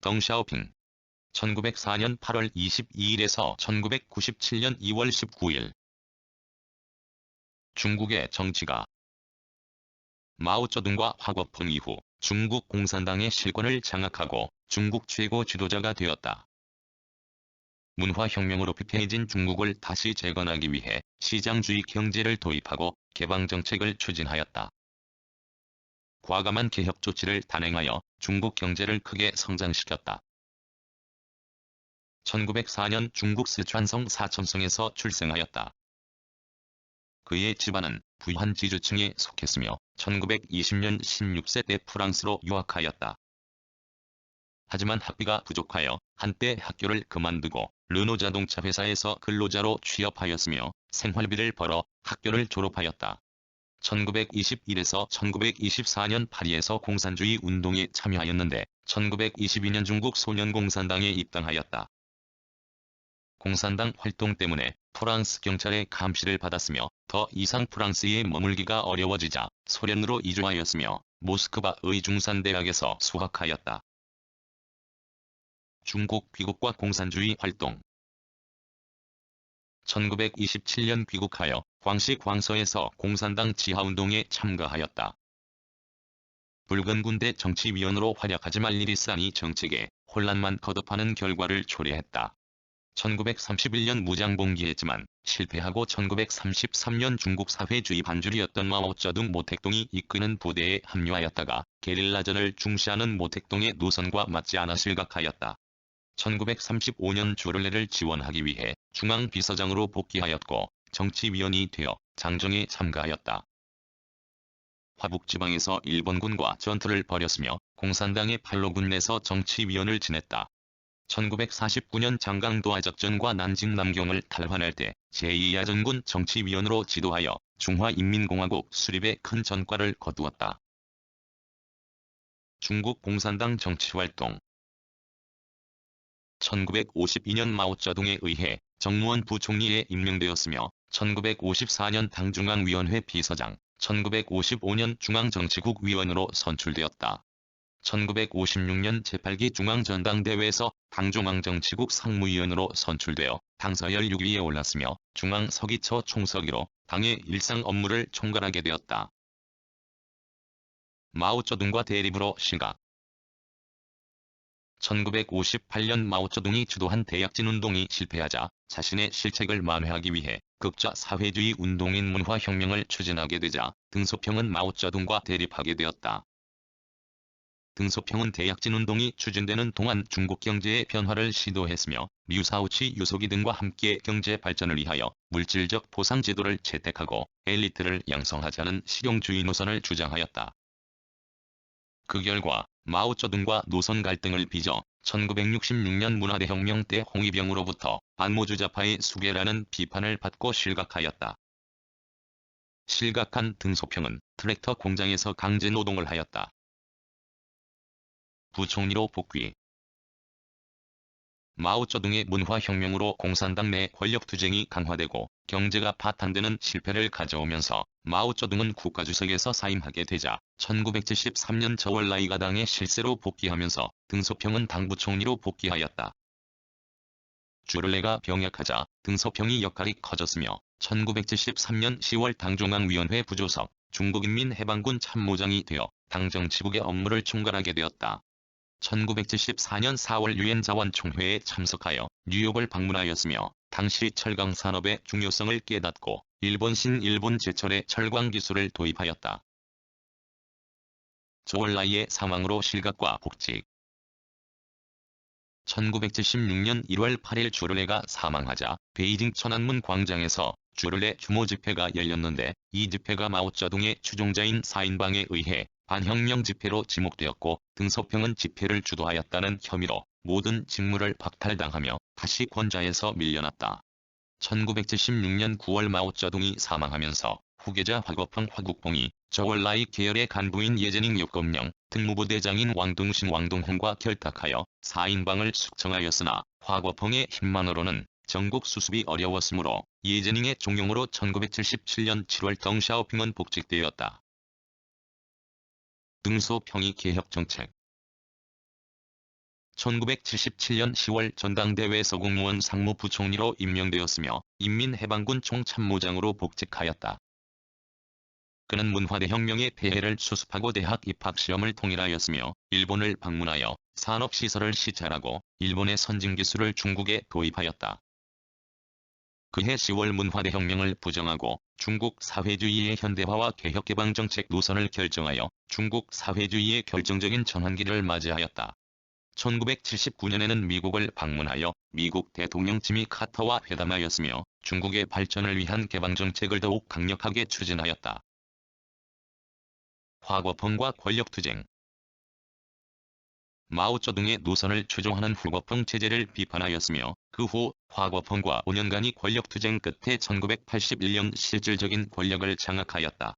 덩샤오핑 1904년 8월 22일에서 1997년 2월 19일 중국의 정치가 마오쩌둥과 화거펑 이후 중국 공산당의 실권을 장악하고 중국 최고 지도자가 되었다. 문화혁명으로 피폐해진 중국을 다시 재건하기 위해 시장주의 경제를 도입하고 개방정책을 추진하였다. 과감한 개혁 조치를 단행하여 중국 경제를 크게 성장시켰다. 1904년 중국 스촨성 사천성에서 출생하였다. 그의 집안은 부한 지주층에 속했으며 1920년 16세 때 프랑스로 유학하였다. 하지만 학비가 부족하여 한때 학교를 그만두고 르노 자동차 회사에서 근로자로 취업하였으며 생활비를 벌어 학교를 졸업하였다. 1921에서 1924년 파리에서 공산주의 운동에 참여하였는데 1922년 중국 소년공산당에 입당하였다. 공산당 활동 때문에 프랑스 경찰의 감시를 받았으며 더 이상 프랑스에 머물기가 어려워지자 소련으로 이주하였으며 모스크바 의중산대학에서 수학하였다. 중국 귀국과 공산주의 활동 1927년 귀국하여 광시 광서에서 공산당 지하운동에 참가하였다. 붉은 군대 정치위원으로 활약하지 말 일이 싸니 정책에 혼란만 거듭하는 결과를 초래했다. 1931년 무장봉기했지만 실패하고 1933년 중국 사회주의 반줄이었던 마오쩌둥 모택동이 이끄는 부대에 합류하였다가 게릴라전을 중시하는 모택동의 노선과 맞지 않아 실각하였다. 1935년 주를레를 지원하기 위해 중앙비서장으로 복귀하였고 정치위원이 되어 장정에 참가하였다. 화북지방에서 일본군과 전투를 벌였으며 공산당의 팔로군 내서 정치위원을 지냈다. 1949년 장강도하작전과 난징 남경을 탈환할 때 제2야전군 정치위원으로 지도하여 중화인민공화국 수립에 큰 전과를 거두었다. 중국 공산당 정치활동 1952년 마오쩌둥에 의해 정무원 부총리에 임명되었으며 1954년 당중앙위원회 비서장, 1955년 중앙정치국 위원으로 선출되었다. 1956년 제8기 중앙전당대회에서 당중앙정치국 상무위원으로 선출되어 당서열 6위에 올랐으며 중앙서기처 총서기로 당의 일상 업무를 총괄하게 되었다. 마오쩌둥과 대립으로 실각 1958년 마오쩌둥이 주도한 대약진운동이 실패하자 자신의 실책을 만회하기 위해 극좌 사회주의 운동인 문화혁명을 추진하게 되자 등소평은 마오쩌둥과 대립하게 되었다. 등소평은 대약진운동이 추진되는 동안 중국 경제의 변화를 시도했으며 류사오치 유소기 등과 함께 경제 발전을 위하여 물질적 보상 제도를 채택하고 엘리트를 양성하자는 실용주의 노선을 주장하였다. 그 결과 마오쩌둥과 노선 갈등을 빚어 1966년 문화대혁명 때 홍위병으로부터 반모주자파의 수괴라는 비판을 받고 실각하였다. 실각한 등소평은 트랙터 공장에서 강제 노동을 하였다. 부총리로 복귀 마오쩌둥의 문화혁명으로 공산당 내 권력투쟁이 강화되고 경제가 파탄되는 실패를 가져오면서 마오쩌둥은 국가주석에서 사임하게 되자 1973년 저월라이가 당의 실세로 복귀하면서 등소평은 당부총리로 복귀하였다. 주를레가 병약하자 등소평이 역할이 커졌으며 1973년 10월 당중앙위원회 부조석, 중국인민해방군 참모장이 되어 당 정치국의 업무를 총괄하게 되었다. 1974년 4월 유엔 자원총회에 참석하여 뉴욕을 방문하였으며 당시 철강 산업의 중요성을 깨닫고 일본 신일본 제철의 철강 기술을 도입하였다. 조얼라이의 사망으로 실각과 복직 1976년 1월 8일 주를레가 사망하자 베이징 천안문 광장에서 주를레 추모 집회가 열렸는데 이 집회가 마오쩌둥의 추종자인 사인방에 의해 반혁명 집회로 지목되었고 등소평은 집회를 주도하였다는 혐의로 모든 직무를 박탈당하며 다시 권좌에서 밀려났다. 1976년 9월 마오쩌둥이 사망하면서 후계자 화거펑 화국봉이 저월라이 계열의 간부인 예제닝 요검령, 특무부대장인 왕둥신 왕동홍과 결탁하여 사인방을 숙청하였으나 화거펑의 힘만으로는 전국 수습이 어려웠으므로 예제닝의 종용으로 1977년 7월 덩샤오핑은 복직되었다. 등소평의 개혁정책 1977년 10월 전당대회에서 공무원 상무부총리로 임명되었으며 인민해방군 총참모장으로 복직하였다. 그는 문화대혁명의 폐해를 수습하고 대학 입학시험을 통일하였으며 일본을 방문하여 산업시설을 시찰하고 일본의 선진기술을 중국에 도입하였다. 그해 10월 문화대혁명을 부정하고 중국 사회주의의 현대화와 개혁개방정책 노선을 결정하여 중국 사회주의의 결정적인 전환기를 맞이하였다. 1979년에는 미국을 방문하여 미국 대통령 지미 카터와 회담하였으며 중국의 발전을 위한 개방정책을 더욱 강력하게 추진하였다. 화거펑과 권력투쟁. 마오쩌둥의 노선을 추종하는 후거펑 체제를 비판하였으며 그 후 화거펑과 5년간의 권력투쟁 끝에 1981년 실질적인 권력을 장악하였다.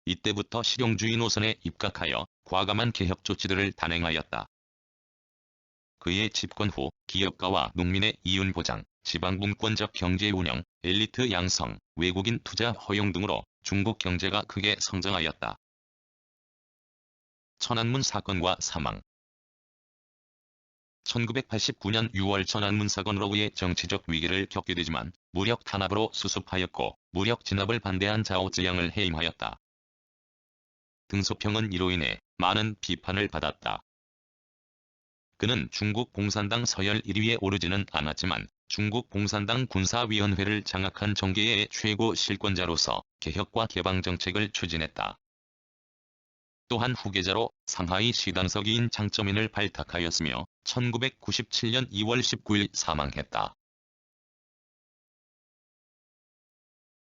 이때부터 실용주의 노선에 입각하여 과감한 개혁 조치들을 단행하였다. 그의 집권 후 기업가와 농민의 이윤 보장, 지방분권적 경제 운영, 엘리트 양성, 외국인 투자 허용 등으로 중국 경제가 크게 성장하였다. 천안문 사건과 사망. 1989년 6월 천안문 사건으로 그의 정치적 위기를 겪게 되지만 무력 탄압으로 수습하였고 무력 진압을 반대한 자오쯔양을 해임하였다. 등소평은 이로 인해 많은 비판을 받았다. 그는 중국 공산당 서열 1위에 오르지는 않았지만 중국 공산당 군사위원회를 장악한 정계의 최고 실권자로서 개혁과 개방정책을 추진했다. 또한 후계자로 상하이 시당서기인 장쩌민을 발탁하였으며 1997년 2월 19일 사망했다.